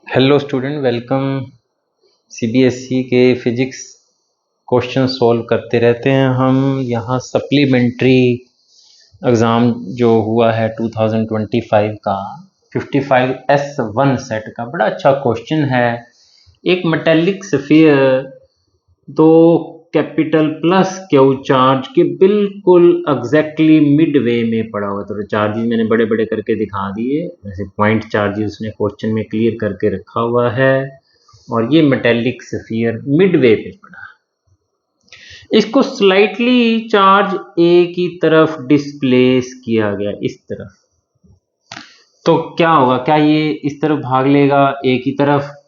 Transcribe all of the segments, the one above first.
Hello student, welcome. CBSE के physics question solve करते रहते हैं हम। यहाँ सप्लीमेंट्री एग्ज़ाम जो हुआ है 2025 का 55S1 सेट का बड़ा अच्छा क्वेश्चन है। एक मेटेलिक स्फीयर दो कैपिटल प्लस क्यू चार्ज के बिल्कुल एग्जैक्टली मिड वे में पड़ा हुआ है। तो चार्जेस मैंने बड़े बड़े करके दिखा दिए, वैसे पॉइंट चार्जेस उसने क्वेश्चन में क्लियर करके रखा हुआ है। और ये मेटेलिक स्फीयर मिडवे पे पड़ा है। इसको स्लाइटली चार्ज ए की तरफ डिस्प्लेस किया गया, इस तरफ। तो क्या होगा, क्या ये इस तरफ भाग लेगा ए की तरफ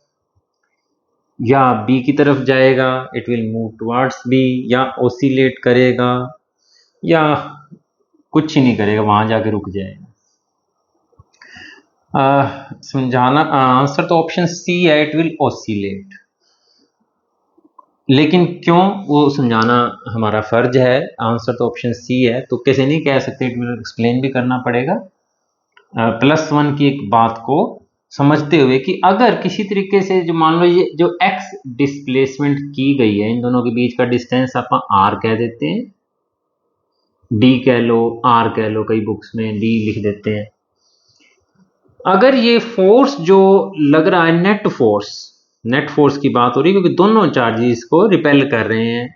या बी की तरफ जाएगा? It will move towards B, या ओसिलेट करेगा या कुछ ही नहीं करेगा, वहां जाके रुक जाएगा। समझाना आंसर तो ऑप्शन सी है, इट विल ओसिलेट। लेकिन क्यों, वो समझाना हमारा फर्ज है। आंसर तो ऑप्शन सी है, तो कैसे नहीं कह सकते, इट विल एक्सप्लेन भी करना पड़ेगा। +1 की एक बात को समझते हुए कि अगर किसी तरीके से जो मान लो ये जो x डिस्प्लेसमेंट की गई है, इन दोनों के बीच का डिस्टेंस आप r कह देते हैं, d कह लो, r कह लो, कई बुक्स में d लिख देते हैं। अगर ये फोर्स जो लग रहा है नेट फोर्स की बात हो रही है, क्योंकि दोनों चार्जेस को रिपेल कर रहे हैं।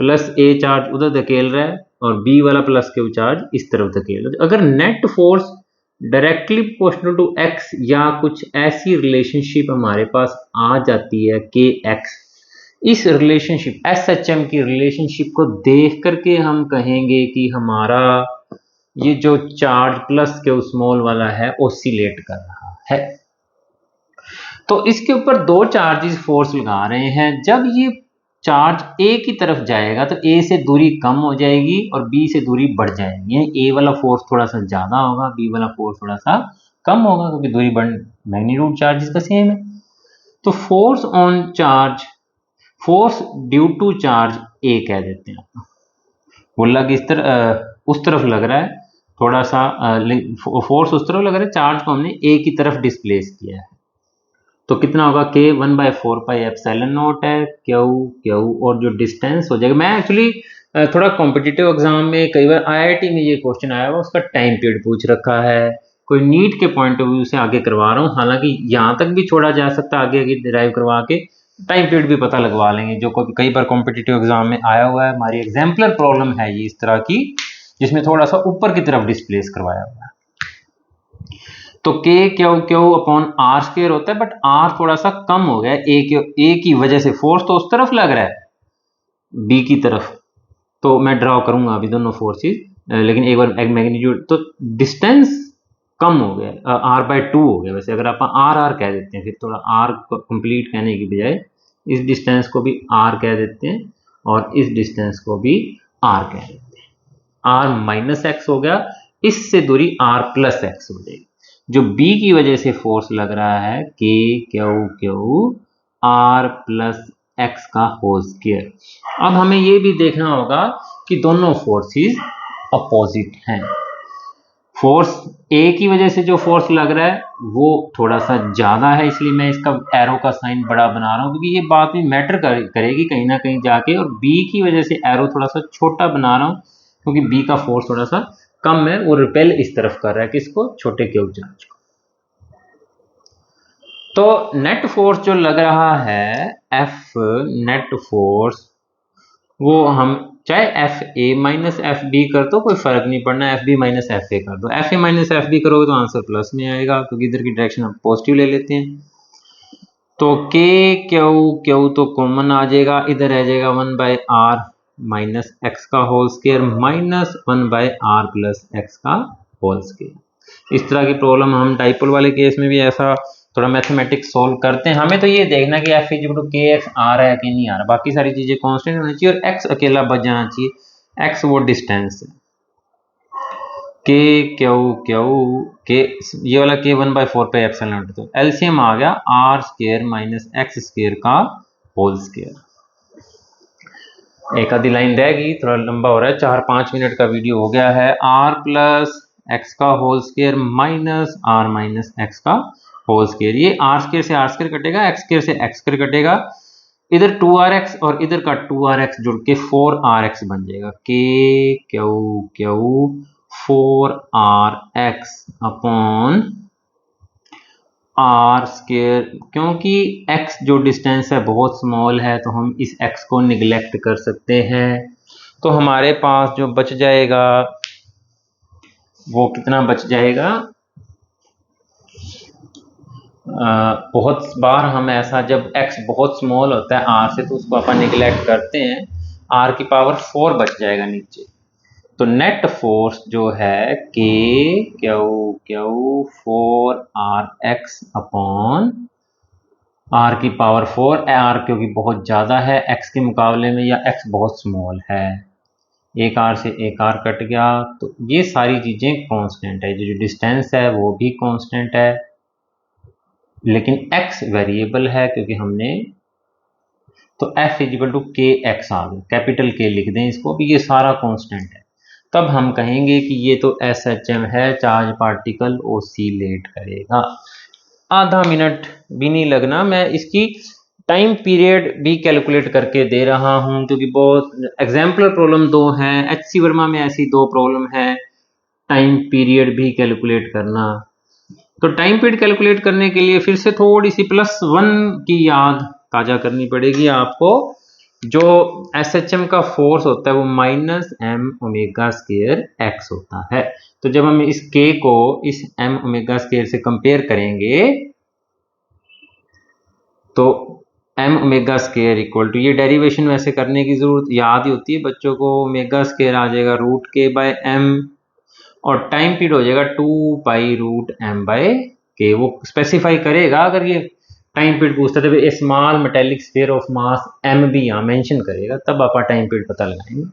प्लस ए चार्ज उधर धकेल रहा है और बी वाला प्लस क्यू चार्ज इस तरफ धकेल रहा है। अगर net force directly proportional to X या कुछ ऐसी रिलेशनशिप हमारे पास आ जाती है के एक्स, इस रिलेशनशिप SHM की रिलेशनशिप को देख करके हम कहेंगे कि हमारा ये जो चार्ज प्लस क्यू स्मॉल वाला है ओसिलेट कर रहा है। तो इसके ऊपर दो चार्जेस फोर्स लगा रहे हैं। जब ये चार्ज ए की तरफ जाएगा तो ए से दूरी कम हो जाएगी और बी से दूरी बढ़ जाएगी। ए वाला फोर्स थोड़ा सा ज्यादा होगा, बी वाला फोर्स थोड़ा सा कम होगा, क्योंकि दूरी बढ़, मैग्नीट्यूड चार्जेस का सेम है। तो force on charge, force due to charge A कह देते हैं। वो लग इस तरह उस तरफ लग रहा है, थोड़ा सा फोर्स उस तरफ लग रहा है, चार्ज को हमने ए की तरफ डिस्प्लेस किया है। तो कितना होगा, k 1/4πε0 है, क्यू और जो डिस्टेंस हो जाएगा। मैं एक्चुअली थोड़ा कॉम्पिटिटिव एग्जाम में कई बार आईआईटी में ये क्वेश्चन आया हुआ, उसका टाइम पीरियड पूछ रखा है, कोई नीट के पॉइंट ऑफ व्यू से आगे करवा रहा हूँ। हालांकि यहाँ तक भी छोड़ा जा सकता है, आगे आगे डिराइव करवा के टाइम पीरियड भी पता लगवा लेंगे, जो कई बार कॉम्पिटिटिव एग्जाम में आया हुआ है। हमारी एग्जाम्पलर प्रॉब्लम है ये इस तरह की, जिसमें थोड़ा सा ऊपर की तरफ डिस्प्लेस करवाया हुआ है। तो k Q upon R square होता है, बट r थोड़ा सा कम हो गया ए की वजह से। फोर्स तो उस तरफ लग रहा है, b की तरफ, तो मैं ड्रॉ करूंगा अभी दोनों फोर्सेस, लेकिन एक बार मैग्नीट्यूड, तो डिस्टेंस कम हो गया, r/2 हो गया। वैसे अगर आप r कह देते हैं, फिर थोड़ा r कंप्लीट कहने की बजाय इस डिस्टेंस को भी r कह देते हैं और इस डिस्टेंस को भी r कह देते हैं। r-x हो गया, इससे दूरी r+x हो जाएगी। जो B की वजह से फोर्स लग रहा है k क्यू r+x का होल स्क्वायर। अब हमें ये भी देखना होगा कि दोनों फोर्सेस अपोजिट हैं। फोर्स A की वजह से जो फोर्स लग रहा है वो थोड़ा सा ज्यादा है, इसलिए मैं इसका एरो का साइन बड़ा बना रहा हूं, क्योंकि ये बात भी मैटर करेगी कहीं ना कहीं जाके। और B की वजह से एरो थोड़ा सा छोटा बना रहा हूं, क्योंकि B का फोर्स थोड़ा सा कम है, वो रिपेल इस तरफ कर रहा है, किसको, छोटे क्यू चार्ज को। तो नेट फोर्स जो लग रहा है F नेट फोर्स, वो हम चाहे FA-FB कर दो, कोई फर्क नहीं पड़ना, FB-FA कर दो। FA-FB करोगे तो आंसर प्लस में आएगा, क्योंकि इधर की डायरेक्शन हम पॉजिटिव ले लेते हैं। तो k क्यू तो कॉमन आ जाएगा, इधर रह जाएगा 1/r-x का होल स्क्वायर माइनस 1/r+x का होल स्क्वायर। इस तरह की प्रॉब्लम हम डाइपोल वाले केस में भी ऐसा थोड़ा मैथमेटिक्स सोल्व करते हैं। हमें तो ये देखना कि F = kx आ रहा है कि नहीं आ रहा, बाकी सारी चीजें कांस्टेंट होनी चाहिए और x अकेला बच जाना चाहिए। x वो डिस्टेंस है, k के ये वाला k 1/4πε0, तो एलसीएम आ गया r² - x² का होल स्क्वायर। एक आधी लाइन रहेगी, थोड़ा लंबा हो रहा है, 4-5 मिनट का वीडियो हो गया है। r+x का whole square minus r - x का होल स्क्वायर, ये आर स्क्वायर से आर स्क्वायर कटेगा, एक्स स्क्वायर से एक्स स्क्वायर कटेगा, इधर 2rx और इधर का 2rx जुड़ के 4rx बन जाएगा, K Q Q 4rx upon R square. क्योंकि x जो डिस्टेंस है बहुत स्मॉल है तो हम इस x को निगलेक्ट कर सकते हैं, तो हमारे पास जो बच जाएगा वो कितना बच जाएगा, बहुत बार हम ऐसा जब x बहुत स्मॉल होता है r से तो उसको अपन निगलेक्ट करते हैं, r की पावर 4 बच जाएगा नीचे। तो नेट फोर्स जो है के Q Q 4rx upon r की पावर 4, r क्योंकि बहुत ज़्यादा है x के मुकाबले में या x बहुत स्मॉल है, एक r से एक r कट गया, तो ये सारी चीज़ें कांस्टेंट है, जो डिस्टेंस है वो भी कांस्टेंट है, लेकिन x वेरिएबल है क्योंकि हमने, तो f इजिकल टू के एक्स आ गया, कैपिटल के लिख दें इसको, भी ये सारा कांस्टेंट है, तब हम कहेंगे कि ये तो SHM है, चार्ज पार्टिकल ओसिलेट करेगा। आधा मिनट भी नहीं लगना, मैं इसकी टाइम पीरियड भी कैलकुलेट करके दे रहा हूं क्योंकि बहुत एग्जाम्पलर प्रॉब्लम 2 हैं, HC वर्मा में ऐसी 2 प्रॉब्लम है, टाइम पीरियड भी कैलकुलेट करना। तो टाइम पीरियड कैलकुलेट करने के लिए फिर से थोड़ी सी +1 की याद ताजा करनी पड़ेगी आपको, जो SHM का फोर्स होता है वो -m⍵² x होता है। तो जब हम इस k को इस m⍵² से कंपेयर करेंगे तो m⍵² इक्वल टू, ये डेरिवेशन वैसे करने की जरूरत याद ही होती है बच्चों को, ⍵² आ जाएगा √k/m और टाइम पीरियड हो जाएगा 2π√m/k। वो स्पेसिफाई करेगा अगर ये टाइम पीरियड पूछता है तो a small metallic sphere of mass m भी यहाँ मेंशन करेगा, तब आप टाइम पीरियड पता लगाएंगे।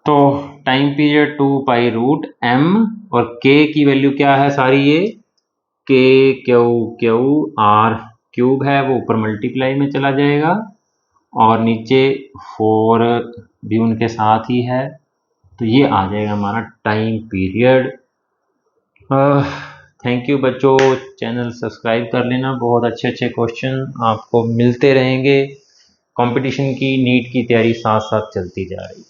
तो टाइम पीरियड 2π√m और k की वैल्यू क्या है सारी, ये k क्यू क्यू r³ है, वो ऊपर मल्टीप्लाई में चला जाएगा और नीचे 4 भी उनके साथ ही है, तो ये आ जाएगा हमारा टाइम पीरियड। थैंक यू बच्चों, चैनल सब्सक्राइब कर लेना, बहुत अच्छे अच्छे क्वेश्चन आपको मिलते रहेंगे, कंपटीशन की नीट की तैयारी साथ साथ चलती जा रही है।